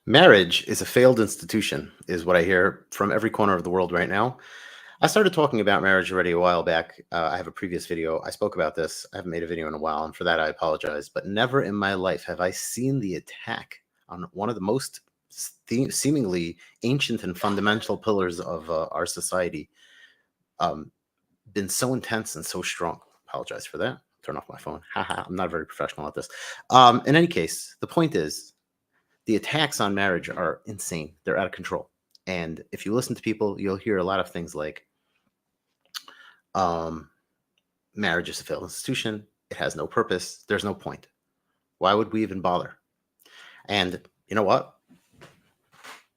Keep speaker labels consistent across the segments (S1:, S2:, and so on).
S1: Marriage is a failed institution, is what I hear from every corner of the world right now. I started talking about marriage already a while back. I have a previous video. I spoke about this. I haven't made a video in a while, and for that I apologize. But never in my life have I seen the attack on one of the most seemingly ancient and fundamental pillars of our society um, been so intense and so strong. Apologize for that. Turn off my phone. Haha, I'm not very professional at this. In any case, the point is, the attacks on marriage are insane. They're out of control. And if you listen to people, you'll hear a lot of things like, um, marriage is a failed institution. It has no purpose. There's no point. Why would we even bother? And you know what?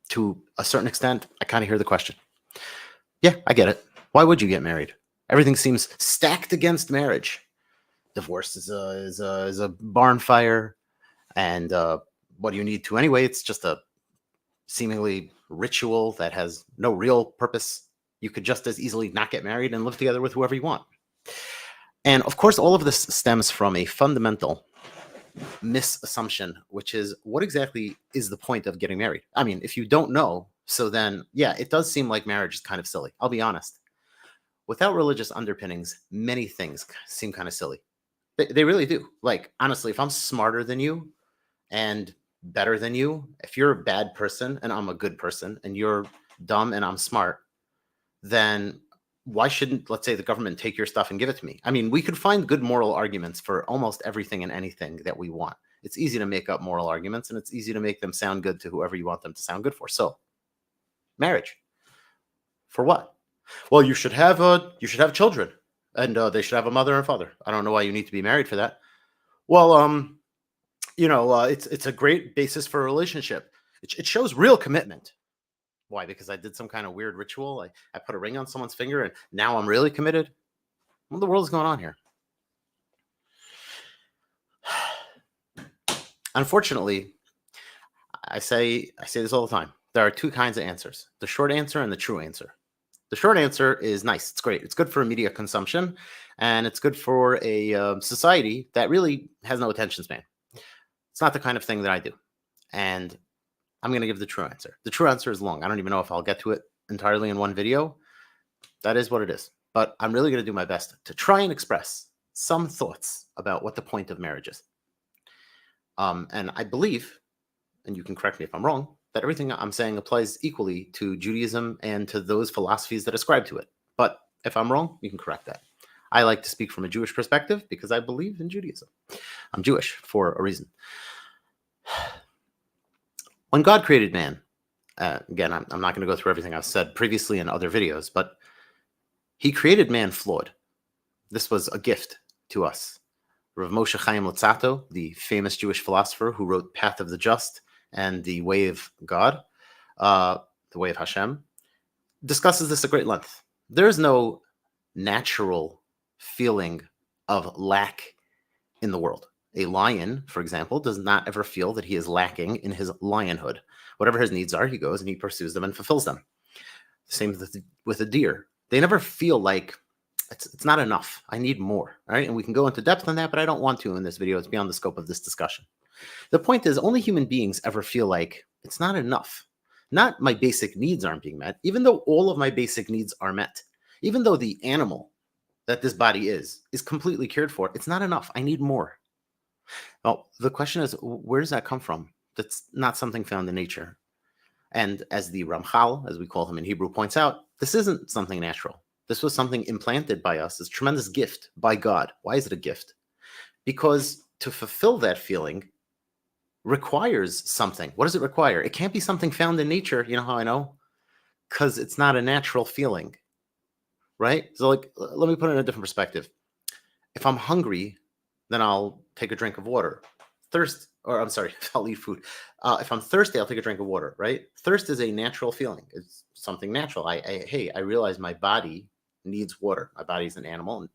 S1: To a certain extent, I kind of hear the question. Yeah, I get it. Why would you get married? Everything seems stacked against marriage. Divorce is a barn fire. And what do you need to anyway? It's just a seemingly ritual that has no real purpose. You could just as easily not get married and live together with whoever you want. And of course, all of this stems from a fundamental misassumption, which is, what exactly is the point of getting married? I mean, if you don't know, so then, yeah, it does seem like marriage is kind of silly. I'll be honest. Without religious underpinnings, many things seem kind of silly. They really do. Like, honestly, if I'm smarter than you and better than you, if you're a bad person and I'm a good person, and you're dumb and I'm smart, then why shouldn't, let's say, the government take your stuff and give it to me? I mean, we could find good moral arguments for almost everything and anything that we want. It's easy to make up moral arguments, and it's easy to make them sound good to whoever you want them to sound good for. So, marriage, for what? Well, you should have children, and they should have a mother and father. I don't know why you need to be married for that. Well, it's a great basis for a relationship. It shows real commitment. Why? Because I did some kind of weird ritual. I put a ring on someone's finger and now I'm really committed. What in the world is going on here? Unfortunately, I say this all the time. There are two kinds of answers: the short answer and the true answer. The short answer is nice. It's great. It's good for media consumption, and it's good for a society that really has no attention span. It's not the kind of thing that I do. And I'm going to give the true answer. The true answer is long. I don't even know if I'll get to it entirely in one video. That is what it is. But I'm really going to do my best to try and express some thoughts about what the point of marriage is. And I believe, and you can correct me if I'm wrong, that everything I'm saying applies equally to Judaism and to those philosophies that ascribe to it. But if I'm wrong, you can correct that. I like to speak from a Jewish perspective because I believe in Judaism. I'm Jewish for a reason. When God created man, again, I'm not going to go through everything I've said previously in other videos, but he created man flawed. This was a gift to us. Rav Moshe Chaim Luzzatto, the famous Jewish philosopher who wrote Path of the Just and The Way of God, The Way of Hashem, discusses this at great length. There is no natural feeling of lack in the world. A lion, for example, does not ever feel that he is lacking in his lionhood. Whatever his needs are, he goes and he pursues them and fulfills them. Same with a deer. They never feel like it's not enough. I need more. All right. And we can go into depth on that, but I don't want to in this video. It's beyond the scope of this discussion. The point is, only human beings ever feel like it's not enough. Not my basic needs aren't being met, even though all of my basic needs are met. Even though the animal that this body is completely cared for, it's not enough. I need more. Well, the question is, where does that come from? That's not something found in nature. And as the Ramchal, as we call him in Hebrew, points out, this isn't something natural. This was something implanted by us, this tremendous gift by God. Why is it a gift? Because to fulfill that feeling requires something. What does it require? It can't be something found in nature. You know how I know? Because it's not a natural feeling, right? So, like, let me put it in a different perspective. If I'm hungry, then I'll take a drink of water. I'll eat food. If I'm thirsty, I'll take a drink of water, right? Thirst is a natural feeling. It's something natural. I realize my body needs water. My body's an animal and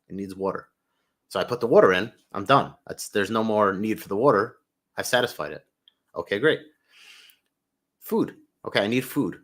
S1: it needs water. So I put the water in, I'm done. There's no more need for the water. I've satisfied it. Okay, great. Food. Okay, I need food.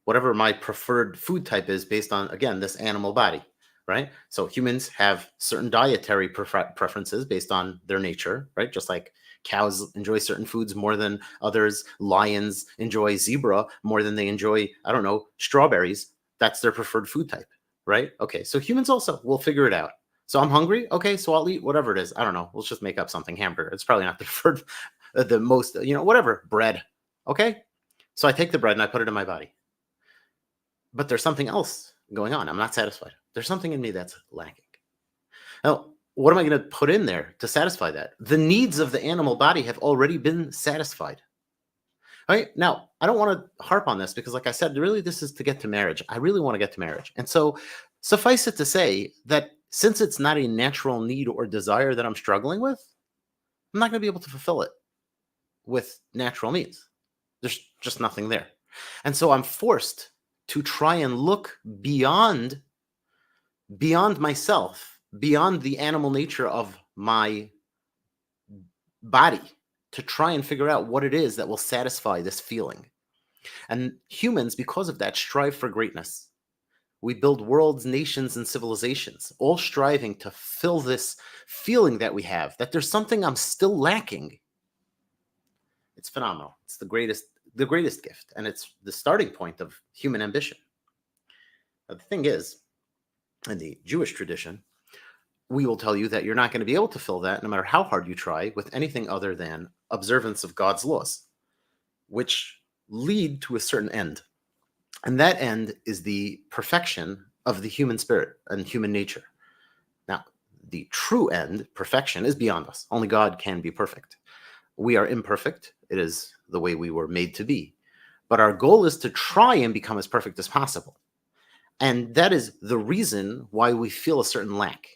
S1: Whatever my preferred food type is based on, again, this animal body. Right? So humans have certain dietary preferences based on their nature, right? Just like Cows enjoy certain foods more than others. Lions enjoy zebra more than they enjoy, I don't know, strawberries. That's their preferred food type, right? Okay, so humans also, we'll figure it out. So I'm hungry. Okay, so I'll eat whatever it is. I don't know. Let's just make up something. Hamburger. It's probably not the preferred, the most, whatever. Bread. Okay. So I take the bread and I put it in my body. But there's something else going on. I'm not satisfied. There's something in me that's lacking. Now, what am I going to put in there to satisfy that? The needs of the animal body have already been satisfied. All right. Now, I don't want to harp on this because, like I said, really this is to get to marriage. I really want to get to marriage. And so suffice it to say that since it's not a natural need or desire that I'm struggling with, I'm not going to be able to fulfill it with natural means. There's just nothing there. And so I'm forced to try and look beyond myself, beyond the animal nature of my body, to try and figure out what it is that will satisfy this feeling. And humans, because of that, strive for greatness. We build worlds, nations, and civilizations, all striving to fill this feeling that we have, that there's something I'm still lacking. It's phenomenal. It's the greatest gift, and it's the starting point of human ambition. Now, the thing is, in the Jewish tradition, we will tell you that you're not going to be able to fill that no matter how hard you try with anything other than observance of God's laws, which lead to a certain end. And that end is the perfection of the human spirit and human nature. Now, the true end, perfection, is beyond us. Only God can be perfect. We are imperfect. It is the way we were made to be. But our goal is to try and become as perfect as possible. And that is the reason why we feel a certain lack.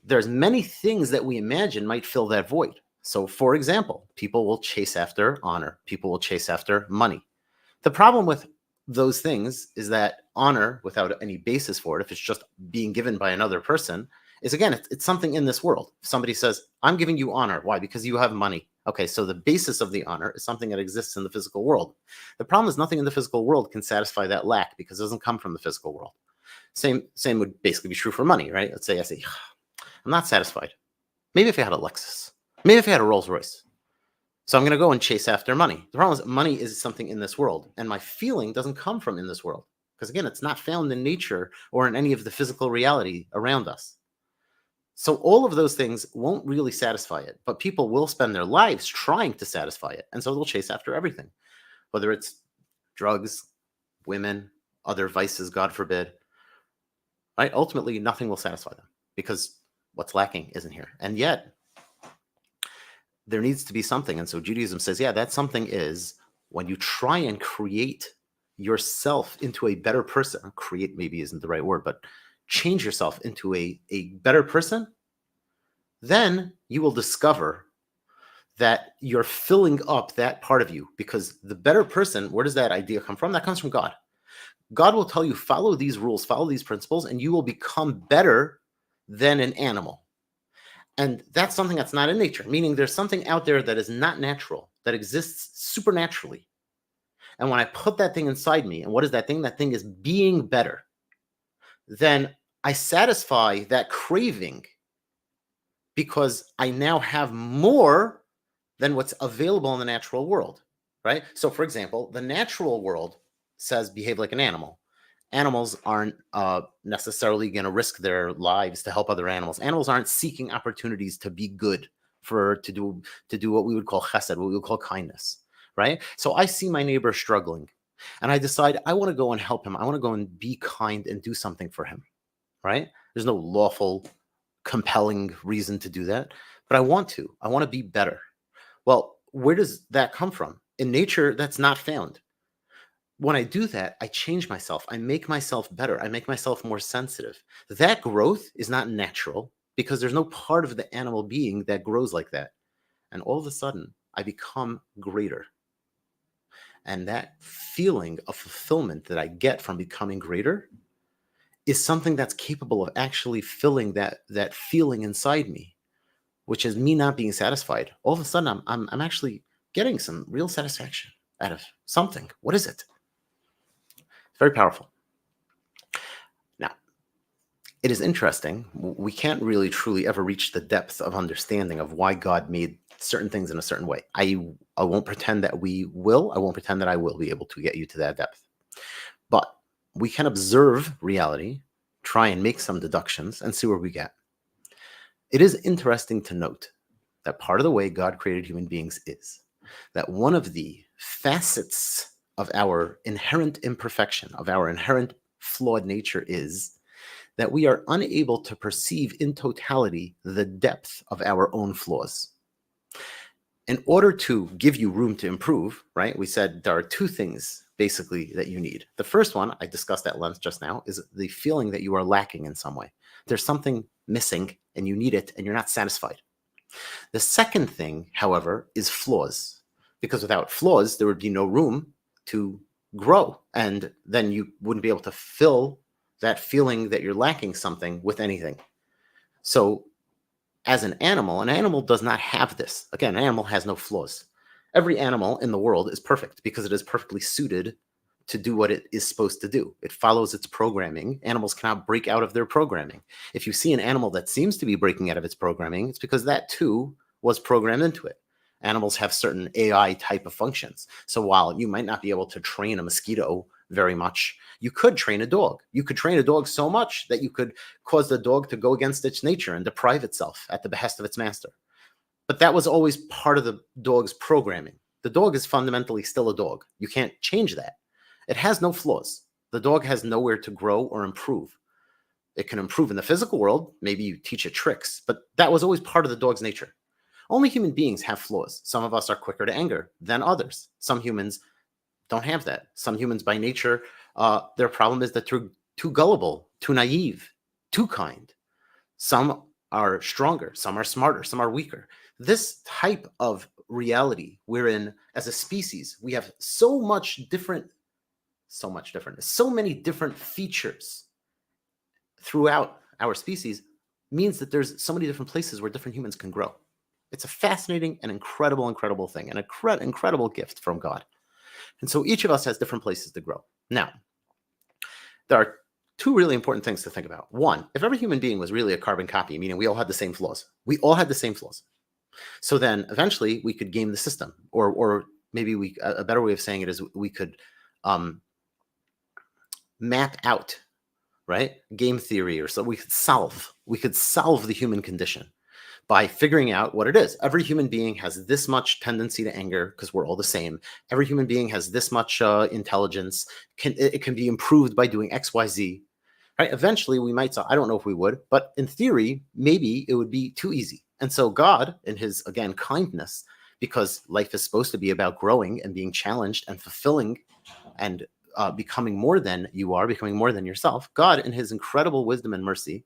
S1: There's many things that we imagine might fill that void. So, for example, people will chase after honor. People will chase after money. The problem with those things is that honor, without any basis for it, if it's just being given by another person, is, again, it's something in this world. If somebody says, I'm giving you honor. Why? Because you have money. Okay, so the basis of the honor is something that exists in the physical world. The problem is nothing in the physical world can satisfy that lack because it doesn't come from the physical world. Same would basically be true for money, right? Let's say I say, I'm not satisfied. Maybe if I had a Lexus. Maybe if I had a Rolls Royce. So I'm going to go and chase after money. The problem is money is something in this world, and my feeling doesn't come from in this world. Because again, it's not found in nature or in any of the physical reality around us. So all of those things won't really satisfy it, but people will spend their lives trying to satisfy it. And so they'll chase after everything, whether it's drugs, women, other vices, God forbid, right? Ultimately, nothing will satisfy them because what's lacking isn't here. And yet there needs to be something. And so Judaism says, yeah, that something is when you try and create yourself into a better person. Create maybe isn't the right word, but change yourself into a better person, then you will discover that you're filling up that part of you, because the better person, where does that idea come from? That comes from God. God will tell you, follow these rules, follow these principles, and you will become better than an animal. And that's something that's not in nature, meaning there's something out there that is not natural, that exists supernaturally. And when I put that thing inside me, and what is that thing? That thing is being better. Then I satisfy that craving because I now have more than what's available in the natural world, right? So, for example, the natural world says behave like an animal. Animals aren't necessarily going to risk their lives to help other animals. Animals aren't seeking opportunities to be good, to do what we would call chesed, what we would call kindness, right? So I see my neighbor struggling, and I decide I want to go and help him. I want to go and be kind and do something for him, right? There's no lawful, compelling reason to do that, but I want to. I want to be better. Well, where does that come from? In nature, that's not found. When I do that, I change myself. I make myself better. I make myself more sensitive. That growth is not natural because there's no part of the animal being that grows like that. And all of a sudden, I become greater. And that feeling of fulfillment that I get from becoming greater is something that's capable of actually filling that feeling inside me, which is me not being satisfied. All of a sudden, I'm actually getting some real satisfaction out of something. What is it? It's very powerful. Now, it is interesting. We can't really truly ever reach the depth of understanding of why God made certain things in a certain way. I won't pretend that we will. I won't pretend that I will be able to get you to that depth. But we can observe reality, try and make some deductions, and see where we get. It is interesting to note that part of the way God created human beings is that one of the facets of our inherent imperfection, of our inherent flawed nature, is that we are unable to perceive in totality the depth of our own flaws. In order to give you room to improve, right, we said there are two things basically that you need. The first one, I discussed at length just now, is the feeling that you are lacking in some way. There's something missing and you need it and you're not satisfied. The second thing, however, is flaws, because without flaws, there would be no room to grow. And then you wouldn't be able to fill that feeling that you're lacking something with anything. So as an animal does not have this. Again, an animal has no flaws. Every animal in the world is perfect because it is perfectly suited to do what it is supposed to do. It follows its programming. Animals cannot break out of their programming. If you see an animal that seems to be breaking out of its programming, it's because that too was programmed into it. Animals have certain AI type of functions. So while you might not be able to train a mosquito very much, you could train a dog. You could train a dog so much that you could cause the dog to go against its nature and deprive itself at the behest of its master. But that was always part of the dog's programming. The dog is fundamentally still a dog. You can't change that. It has no flaws. The dog has nowhere to grow or improve. It can improve in the physical world. Maybe you teach it tricks, but that was always part of the dog's nature. Only human beings have flaws. Some of us are quicker to anger than others. Some humans don't have that. Some humans by nature, their problem is that they're too gullible, too naive, too kind. Some are stronger, some are smarter, some are weaker. This type of reality wherein as a species, we have so many different features throughout our species means that there's so many different places where different humans can grow. It's a fascinating and incredible thing, an incredible gift from God. And so each of us has different places to grow. Now, there are two really important things to think about. One, if every human being was really a carbon copy, meaning we all had the same flaws, so then eventually we could game the system, or maybe a better way of saying it is we could map out, right? Game theory, or so we could solve the human condition by figuring out what it is. Every human being has this much tendency to anger because we're all the same. Every human being has this much intelligence. It can be improved by doing X, Y, Z. Right? Eventually, we might. I don't know if we would, but in theory, maybe it would be too easy. And so God, in His again kindness, because life is supposed to be about growing and being challenged and fulfilling, and becoming more than you are, becoming more than yourself. God, in His incredible wisdom and mercy,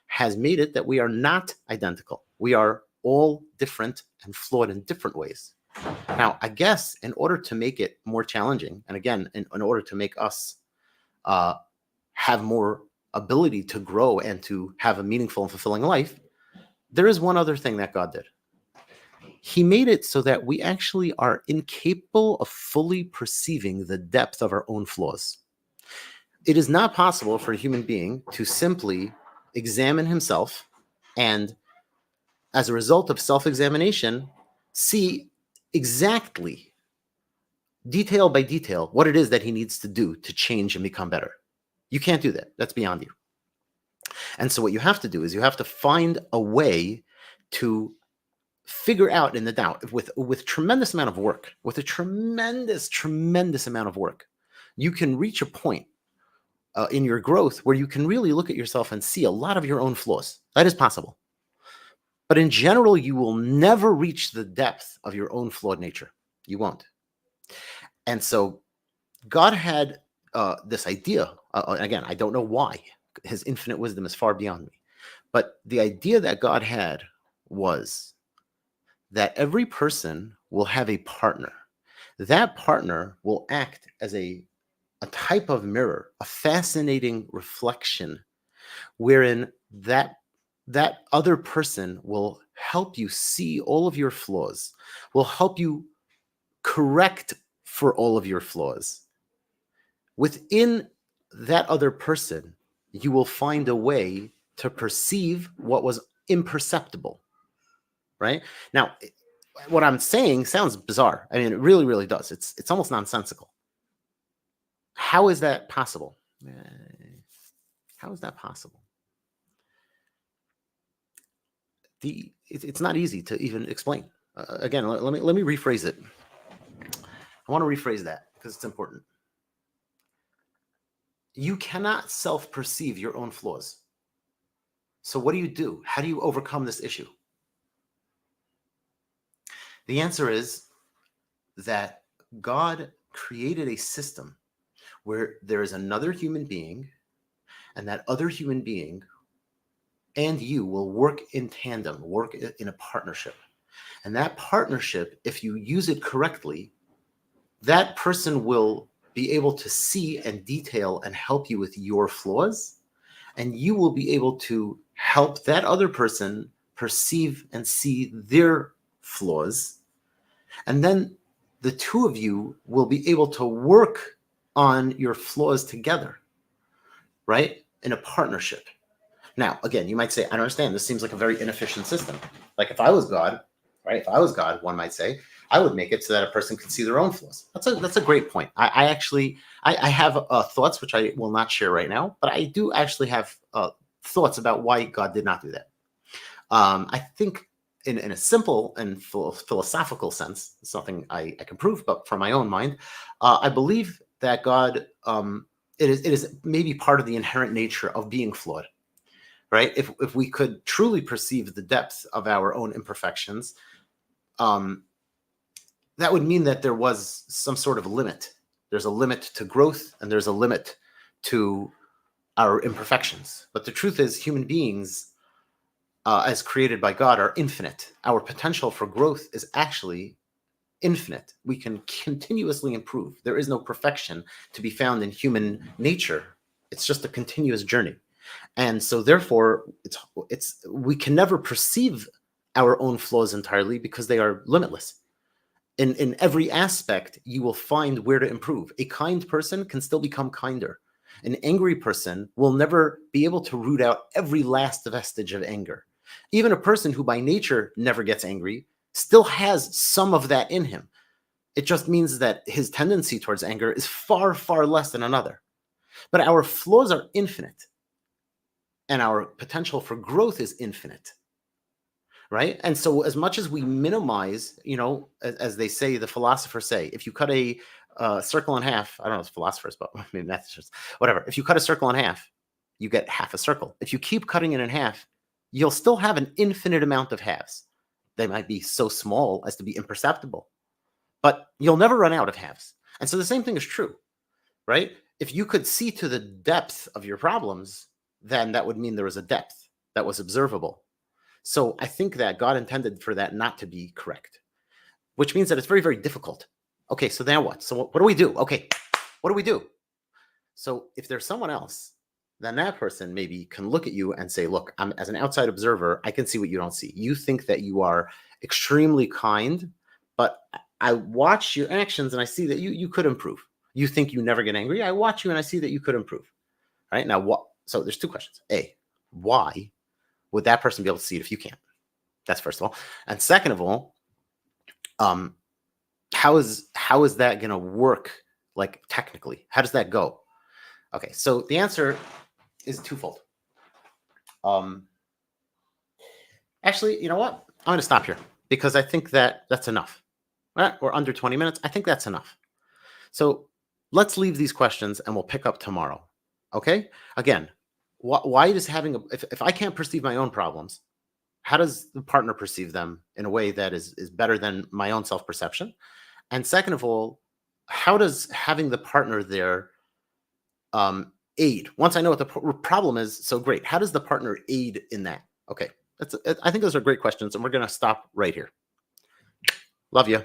S1: has made it that we are not identical. We are all different and flawed in different ways. Now, I guess in order to make it more challenging, and again, in order to make us have more ability to grow and to have a meaningful and fulfilling life, there is one other thing that God did. He made it so that we actually are incapable of fully perceiving the depth of our own flaws. It is not possible for a human being to simply examine himself and, as a result of self-examination, see exactly, detail by detail, what it is that he needs to do to change and become better. You can't do that. That's beyond you. And so what you have to do is you have to find a way to figure out in the doubt with tremendous amount of work, with a tremendous amount of work, you can reach a point in your growth where you can really look at yourself and see a lot of your own flaws. That is possible. But in general, you will never reach the depth of your own flawed nature. You won't. And so God had this idea. Again, I don't know why. His infinite wisdom is far beyond me. But the idea that God had was that every person will have a partner. That partner will act as a type of mirror, a fascinating reflection, wherein that other person will help you see all of your flaws, will help you correct for all of your flaws. Within that other person, you will find a way to perceive what was imperceptible, right? Now, what I'm saying sounds bizarre. I mean, it really, really does. It's almost nonsensical. How is that possible? How is that possible? It's not easy to even explain. Again, let me rephrase it. I want to rephrase that because it's important. You cannot self-perceive your own flaws. So what do? How do you overcome this issue? The answer is that God created a system where there is another human being, and that other human being and you will work in tandem, work in a partnership. And that partnership, if you use it correctly, that person will be able to see and detail and help you with your flaws, and you will be able to help that other person perceive and see their flaws. And then the two of you will be able to work on your flaws together, right? In a partnership. Now, again, you might say, I don't understand. This seems like a very inefficient system. Like if I was God, right? If I was God, one might say, I would make it so that a person can see their own flaws. That's a great point. I actually have thoughts, which I will not share right now, but I do actually have thoughts about why God did not do that. I think in a simple and philosophical sense, it's something I can prove, but from my own mind, I believe that God, it is maybe part of the inherent nature of being flawed. Right? If we could truly perceive the depth of our own imperfections, that would mean that there was some sort of limit. There's a limit to growth, and there's a limit to our imperfections. But the truth is, human beings, as created by God, are infinite. Our potential for growth is actually infinite. We can continuously improve. There is no perfection to be found in human nature. It's just a continuous journey. And so therefore, we can never perceive our own flaws entirely because they are limitless. In every aspect, you will find where to improve. A kind person can still become kinder. An angry person will never be able to root out every last vestige of anger. Even a person who by nature never gets angry still has some of that in him. It just means that his tendency towards anger is far, far less than another. But our flaws are infinite. And our potential for growth is infinite, right? And so as much as we minimize, as they say, the philosophers say, if you cut a circle in half, I don't know if it's philosophers, but maybe mathematics, whatever. If you cut a circle in half, you get half a circle. If you keep cutting it in half, you'll still have an infinite amount of halves. They might be so small as to be imperceptible, but you'll never run out of halves. And so the same thing is true, right? If you could see to the depth of your problems, then that would mean there was a depth that was observable. So I think that God intended for that not to be correct, which means that it's very, very difficult. Okay, so now what? So what do we do? Okay, what do we do? So if there's someone else, then that person maybe can look at you and say, look, as an outside observer, I can see what you don't see. You think that you are extremely kind, but I watch your actions and I see that you could improve. You think you never get angry. I watch you and I see that you could improve. Right? Now, what? So there's two questions. A, why would that person be able to see it if you can't? That's first of all. And second of all, how is that going to work, like technically? How does that go? Okay, so the answer is twofold. Actually, you know what? I'm going to stop here because I think that that's enough. Right? We're under 20 minutes. I think that's enough. So let's leave these questions and we'll pick up tomorrow. Okay? Again, why does if I can't perceive my own problems, how does the partner perceive them in a way that is better than my own self-perception? And second of all, how does having the partner there aid? Once I know what the problem is, so great. How does the partner aid in that? Okay, I think those are great questions, and we're going to stop right here. Love you.